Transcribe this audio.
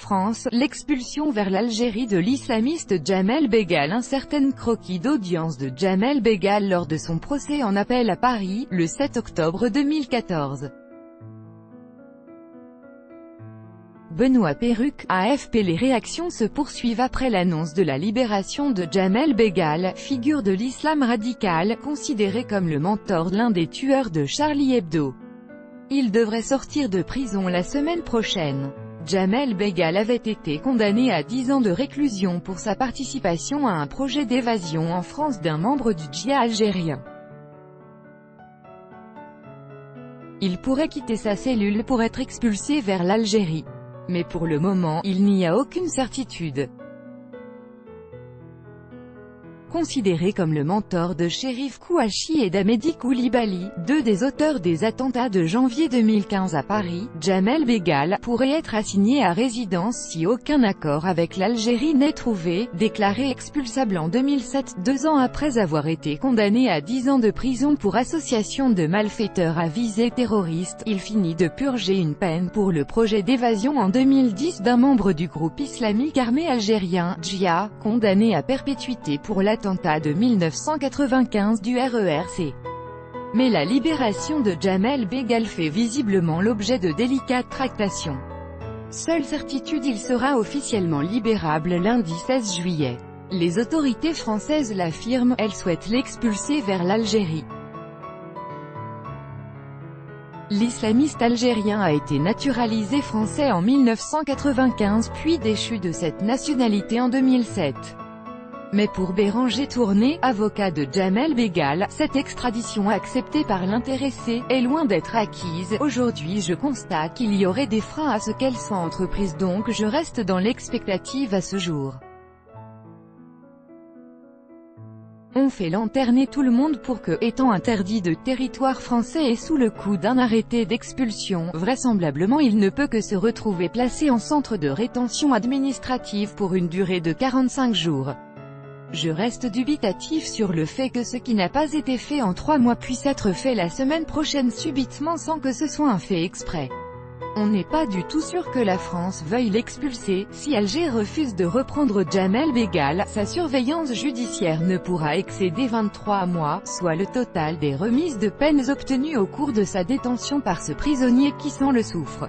France, l'expulsion vers l'Algérie de l'islamiste Djamel Beghal. Un certain croquis d'audience de Djamel Beghal lors de son procès en appel à Paris, le 7 octobre 2014. Benoît Perruque, AFP. Les réactions se poursuivent après l'annonce de la libération de Djamel Beghal, figure de l'islam radical, considéré comme le mentor de l'un des tueurs de Charlie Hebdo. Il devrait sortir de prison la semaine prochaine. Djamel Beghal avait été condamné à 10 ans de réclusion pour sa participation à un projet d'évasion en France d'un membre du djihad algérien. Il pourrait quitter sa cellule pour être expulsé vers l'Algérie. Mais pour le moment, il n'y a aucune certitude. Considéré comme le mentor de Cherif Kouachi et d'Ahmedi Koulibaly, deux des auteurs des attentats de janvier 2015 à Paris, Djamel Beghal pourrait être assigné à résidence si aucun accord avec l'Algérie n'est trouvé. Déclaré expulsable en 2007, 2 ans après avoir été condamné à 10 ans de prison pour association de malfaiteurs à visée terroriste, il finit de purger une peine pour le projet d'évasion en 2010 d'un membre du groupe islamique armé algérien, Djihad, condamné à perpétuité pour l'attentat de 1995 du RERC. Mais la libération de Djamel Beghal fait visiblement l'objet de délicates tractations. Seule certitude, il sera officiellement libérable lundi 16 juillet. Les autorités françaises l'affirment, elles souhaitent l'expulser vers l'Algérie. L'islamiste algérien a été naturalisé français en 1995 puis déchu de cette nationalité en 2007. Mais pour Béranger Tourné, avocat de Djamel Beghal, cette extradition acceptée par l'intéressé est loin d'être acquise. Aujourd'hui je constate qu'il y aurait des freins à ce qu'elle soit entreprise, donc je reste dans l'expectative à ce jour. On fait lanterner tout le monde pour que, étant interdit de territoire français et sous le coup d'un arrêté d'expulsion, vraisemblablement il ne peut que se retrouver placé en centre de rétention administrative pour une durée de 45 jours. Je reste dubitatif sur le fait que ce qui n'a pas été fait en 3 mois puisse être fait la semaine prochaine subitement sans que ce soit un fait exprès. On n'est pas du tout sûr que la France veuille l'expulser. Si Alger refuse de reprendre Djamel Beghal, sa surveillance judiciaire ne pourra excéder 23 mois, soit le total des remises de peines obtenues au cours de sa détention par ce prisonnier qui sent le soufre.